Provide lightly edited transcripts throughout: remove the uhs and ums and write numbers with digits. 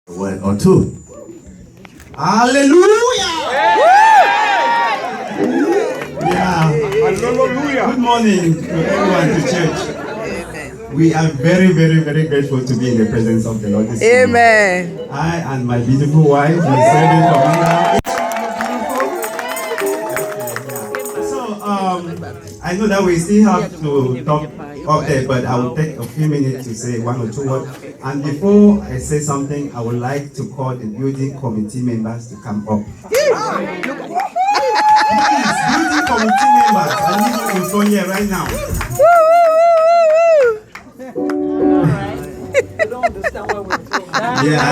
One or two. Hallelujah! Yeah. Hallelujah. Good morning to everyone to church. We are very, very, very grateful to be in the presence of the Lord this morning. Amen. I and my beautiful wife, Miss Sylvie, from So, I know that we still have to talk up there, but I will take a few minutes to say one or two words. And before I say something, I would like to call the building committee members to come up. Please, building committee members, I need you in front here right now. Yeah.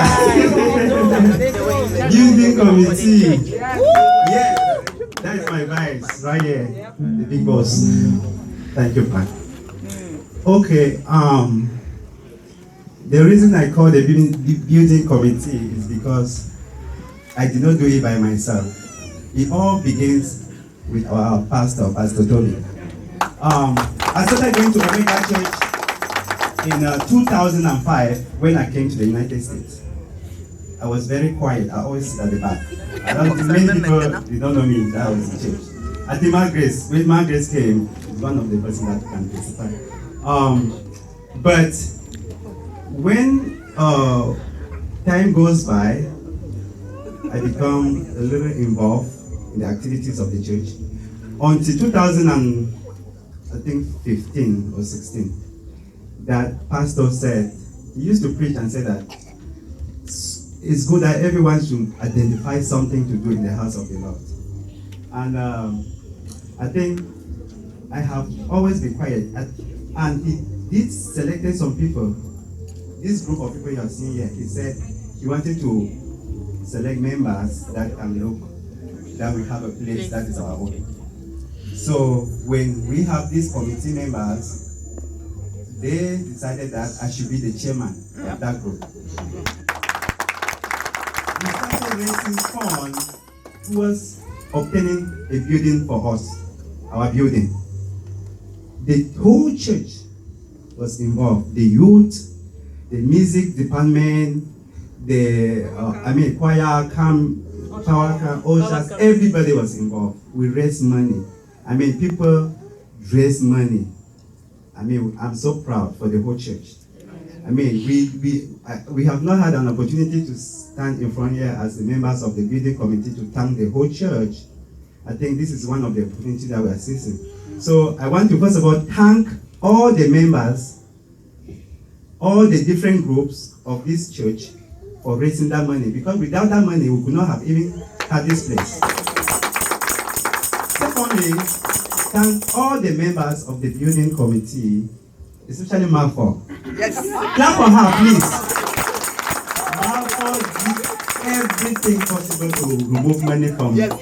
Building committee. Yeah. That's my vice right here. The big boss. Thank you, Pat. Okay, the reason I call the building committee is because I did not do it by myself. It all begins with our pastor, Pastor Tony. I started going to Omega Church in 2005 when I came to the United States. I was very quiet. I always sit at the back. Many people they don't know me. That was the church. I think when Margaret came, is one of the persons that can testify. But when time goes by, I become a little involved in the activities of the church. Until 2015 or 16, that pastor said, he used to preach and say that it's good that everyone should identify something to do in the house of the Lord. And I think I have always been quiet. And he did selected some people. This group of people you have seen here, he said he wanted to select members that can look that we have a place that is our own. So when we have these committee members, they decided that I should be the chairman of that group. We started raising funds towards obtaining a building for us, our building. The whole church was involved. The youth, the music department, the choir, power, ushers, everybody was involved. We raised money. People raised money. I'm so proud for the whole church. We have not had an opportunity to stand in front here as the members of the building committee to thank the whole church. I think this is one of the opportunities that we are seizing. So I want to first of all thank all the members, all the different groups of this church for raising that money, because without that money we could not have even had this place. Secondly, thank all the members of the building committee, especially Marfo. Yes. Clap for her, please. Marfo did everything possible to remove money from. Yes.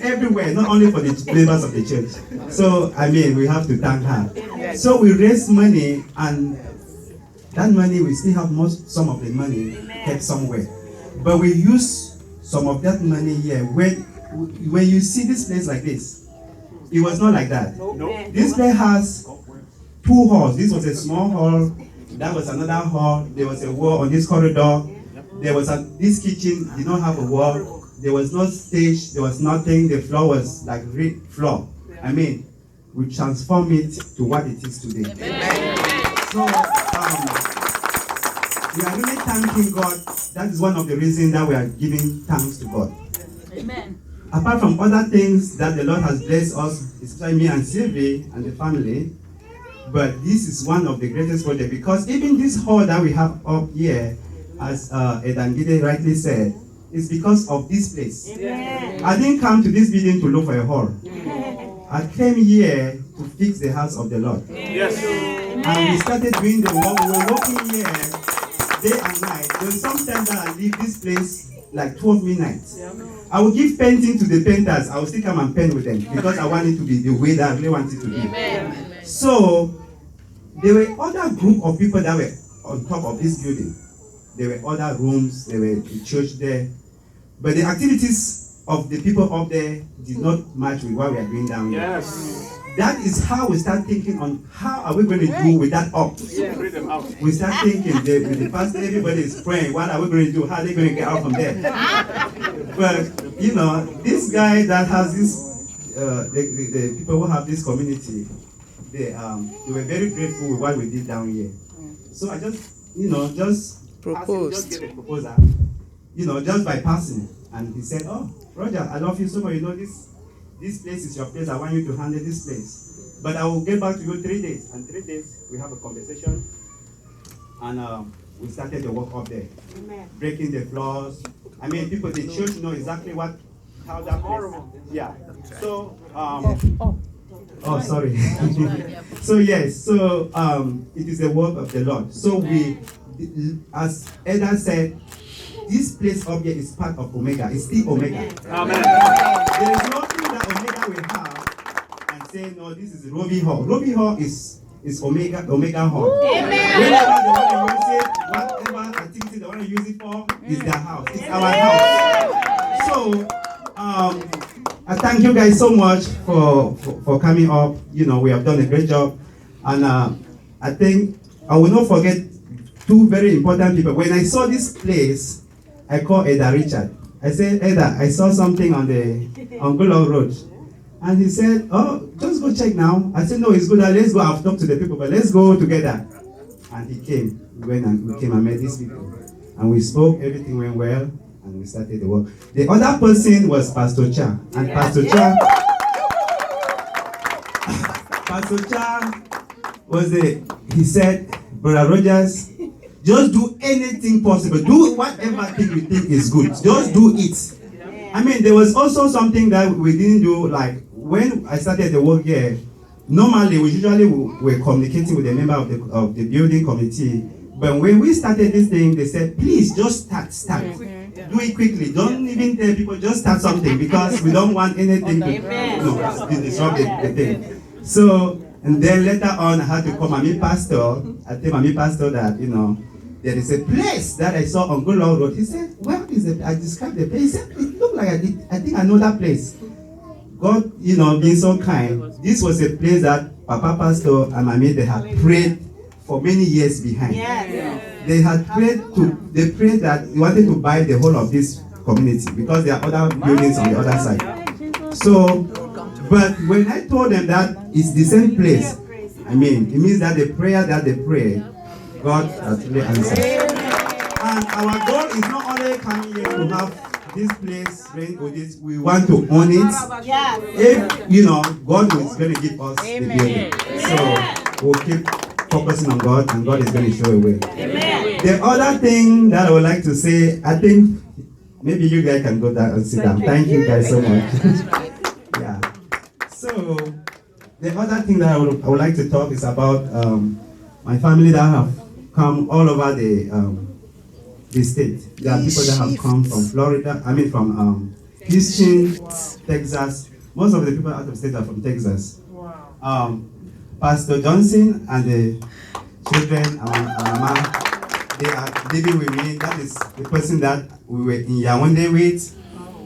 Everywhere, not only for the members of the church. So we have to thank her. Yes. So we raised money, and that money we still have some of the money kept somewhere. But we use some of that money here. When you see this place like this, it was not like that. No. This place has 2 halls. This was a small hall. That was another hall. There was a wall on this corridor. There was this kitchen did not have a wall. There was no stage. There was nothing. The floor was like real floor. We transformed it to what it is today. Amen. So we are really thanking God. That is one of the reasons that we are giving thanks to God. Amen. Apart from other things that the Lord has blessed us, especially me and Sylvie and the family, but this is one of the greatest projects, because even this hall that we have up here, as Edangide rightly said, is because of this place. Amen. I didn't come to this building to look for a hall. I came here to fix the house of the Lord. Yes. And we started doing the work. We were working here day and night. There was some time that I leave this place like 12 midnight. I will give painting to the painters. I will still come and paint with them because I want it to be the way that I really want it to be. Amen. So there were other group of people that were on top of this building. There were other rooms. There were the church there. But the activities of the people up there did not match with what we are doing down here. Yes. That is how we start thinking on how are we going to do with that up. Yeah, read them out. We start thinking with the pastor, everybody is praying. What are we going to do? How are they going to get out from there? But you know, this guy that has this, the people who have this community, they were very grateful with what we did down here. So I just Proposed. just gave a proposal, just by passing, and he said, "Oh, Roger, I love you so much. You know this place is your place. I want you to handle this place. But I will get back to you 3 days. And 3 days, we have a conversation. And we started the work up there. Amen. Breaking the floors. I mean, people, the church know exactly how that place. Yeah. So, oh, sorry. So, yes. So, it is the work of the Lord. So, we, as Eda said, this place up here is part of Omega. It's still Omega. Amen. There is nothing that Omega will have and say, no, this is Rovi Hall. Rovi Hall is Omega Hall. Amen. Whenever they want to use it, whatever activity they want to use it for, is their house. It's our house. So, I thank you guys so much for coming up. You know, we have done a great job. And I think I will not forget two very important people. When I saw this place, I called Eda Richard. I said, Eda, I saw something on Gulong Road. And he said, oh, just go check now. I said, no, it's good. Let's go. I've talked to the people, but let's go together. And he came. We came and met these people. And we spoke. Everything went well. And we started the work. The other person was Pastor Cha. And Pastor Cha was he said, Brother Rogers, just do anything possible. Do whatever thing you think is good. Just do it. I mean, there was also something that we didn't do. Like when I started the work here, normally we usually were communicating with a member of the building committee. But when we started this thing, they said, please just start. Do it quickly. Don't even tell people, just start something because we don't want anything to disrupt the thing. So, and then later on, I had to call Mami Pastor. I tell Mami Pastor that, there is a place that I saw on Gulong Road. He said, where is it? I described the place. He said, it looked like I think I know that place. God, being so kind. This was a place that Papa Pastor and Mami, they had prayed for many years behind. They had prayed that they wanted to buy the whole of this community because there are other buildings on the other side. So, but when I told them that it's the same place, I mean, it means that the prayer that they pray, God has really answered. And our goal is not only coming here to have this place ready for this, we want to own it. If, God is going to give us the building. So, we'll keep focusing on God, and God is going to show a way. The other thing that I would like to say, I think maybe you guys can go down and sit down. Thank you guys so much. Yeah. So, the other thing that I would like to talk is about my family that have come all over the state. There are people that have come from Florida, from Houston, Texas. Most of the people out of state are from Texas. Pastor Johnson and the children, our mama, they are living with me. That is the person that we were in Yaoundé with.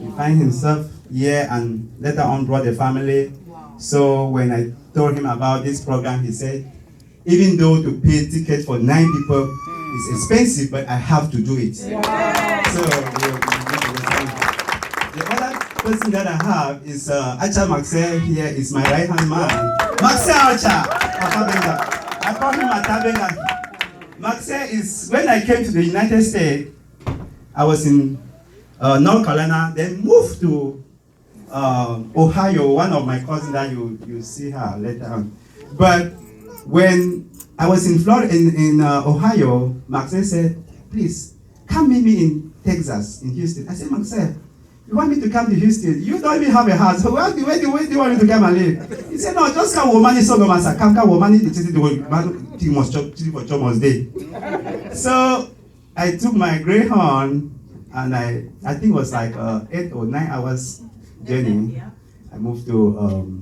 He find himself here and later on brought the family. So when I told him about this program, he said, even though to pay tickets for 9 people is expensive, but I have to do it. So the other person that I have is Acha Maxel. Here is my right hand man. Maxel Acha. I call him Atabenga. Maxel is, when I came to the United States, I was in North Carolina, then moved to Ohio, one of my cousins that you see her later on. But when I was in Florida, in Ohio, Maxel said, please, come meet me in Texas, in Houston. I said, Maxel, you want me to come to Houston? You don't even have a house. Where do you want me to come and live? He said, no, just come woman so go masa. Come woman the city day. So I took my Greyhound and I think it was like 8 or 9 hours journey. I moved to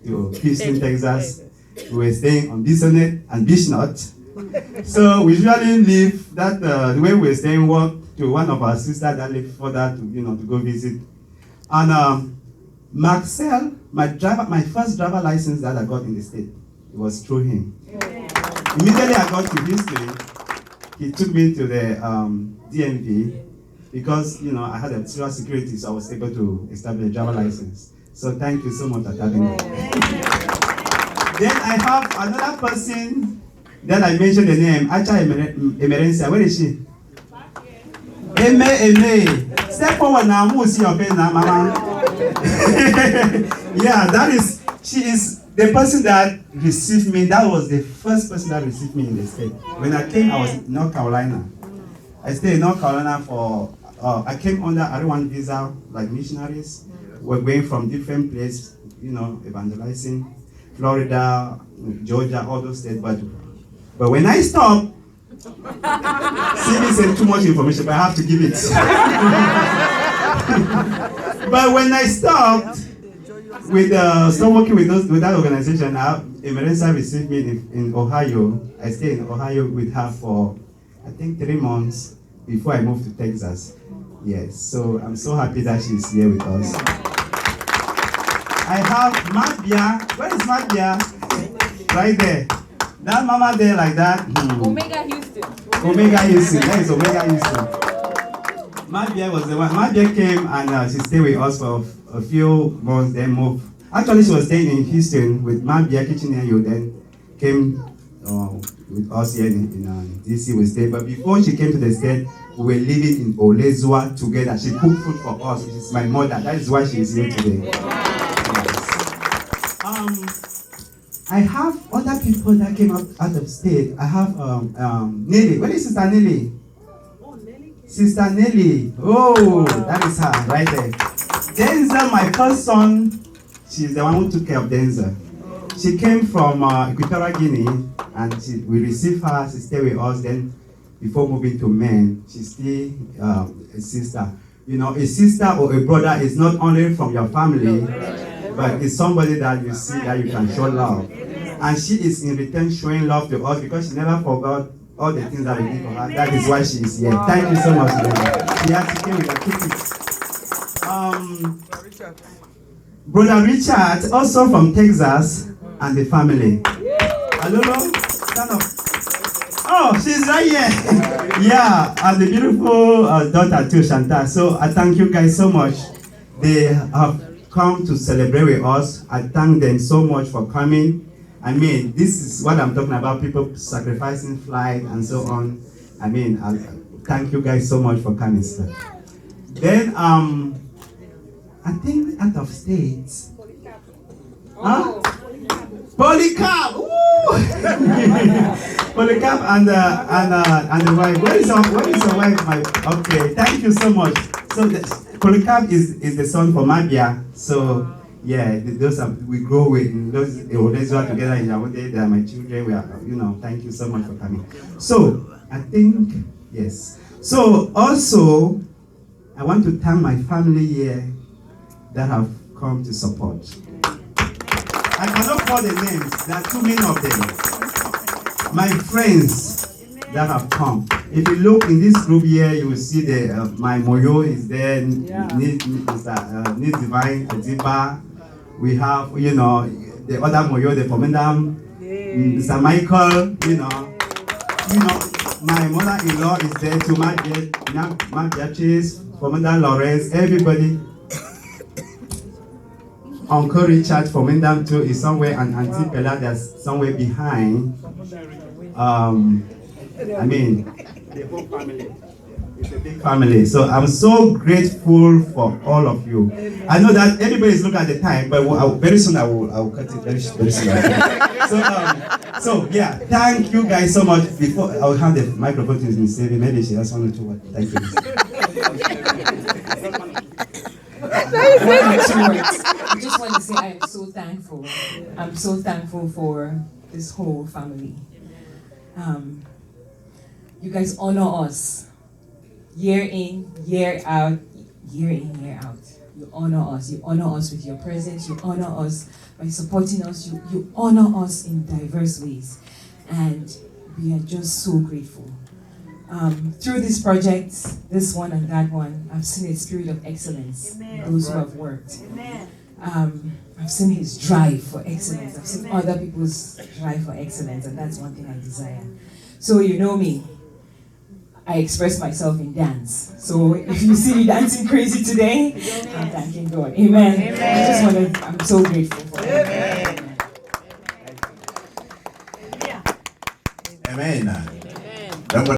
Houston, Texas. We were staying on Bisonet and Bishnot. So we usually leave that the way we were staying, walk to one of our sisters that lived further to to go visit. And Marcel, my first driver license that I got in the state, it was through him. Immediately I got to history, he took me to the DMV because I had a serious security, so I was able to establish a driver license. So thank you so much for having me. Then I have another person that I mentioned the name, Acha Emerencia. Where is she? Eme. Step forward now. I'm going to see your face now, Mama. Yeah, she is the person that received me. That was the first person that received me in the state. When I came, I was in North Carolina. I stayed in North Carolina for, I came under R1 visa, like missionaries. We're going from different places, evangelizing, Florida, Georgia, all those states. But when I stopped, Sylvie said too much information, but I have to give it. But when I stopped working with that organization, Emerenza received me in Ohio. I stayed in Ohio with her for, I think, 3 months before I moved to Texas. Yes, so I'm so happy that she's here with us. I have Mabia. Where is Mabia? Right there. That mama there like that. Omega Houston. Omega Houston. That is Omega Houston. Mabia was the one. Mabia came and she stayed with us for a few months, then moved. Actually, she was staying in Houston with Mabia Kitchen you, then came with us here in DC. We stayed. But before she came to the state, we were living in Olezua together. She cooked food for us, which is my mother. That is why she is here today. Yes. I have other people that came out of state. I have Nelly. Where is Sister Nelly? Oh, Nelly. Sister Nelly. Oh, that is her right there. Denzel, my first son, she's the one who took care of Denzel. She came from Equatorial Guinea, and we received her. She stayed with us. Then, before moving to Maine, she's still a sister. A sister or a brother is not only from your family, but it's somebody that you see that you can show love. And she is in return showing love to us because she never forgot all the things that we did for her. That is why she is here. Thank you so much, Lady. She has to came with the kids. Brother Richard, also from Texas, and the family. Hello, stand up. Oh, she's right here. Yeah, and the beautiful daughter too, Chantal. So I thank you guys so much. They have come to celebrate with us. I thank them so much for coming. I mean, this is what I'm talking about, people sacrificing flight and so on. I mean, thank you guys so much for coming, sir. Then, I think out of state. Huh? Polycarp! Polycarp and the wife. Where is your wife? Okay, thank you so much. So Polycarp is the son for Mabia. So yeah, we grow with those together in Yaoundé. They are my children. We are, thank you so much for coming. So I think yes. So also, I want to thank my family here that have come to support. I cannot call the names. There are too many of them. My friends that have come. If you look in this group here, you will see my Moyo is there. Need Divine Adiba. We have, the other Moyo, the Pomendam, Mr. Michael. My mother-in-law is there too. My Beatrice, Pomendam Lawrence, everybody. Uncle Richard from Mendam too is somewhere, and Auntie Bella that's somewhere behind. I mean, the whole family. It's a big family. So I'm so grateful for all of you. I know that everybody is looking at the time, but very soon I will cut it very soon. So yeah, thank you guys so much. Before I'll hand the microphone to Ms. Sylvie, maybe she has one or two words. Thank you. I just want to say I am so thankful. I'm so thankful for this whole family. You guys honor us year in, year out, year in, year out. You honor us. You honor us with your presence. You honor us by supporting us. You honor us in diverse ways. And we are just so grateful. Through these projects, this one and that one, I've seen a spirit of excellence in those who have worked. I've seen his drive for excellence. I've seen other people's drive for excellence, and that's one thing I desire. So you know me, I express myself in dance. So if you see me dancing crazy today, I'm thanking God. Amen. Amen. I'm so grateful for it. Amen. Amen.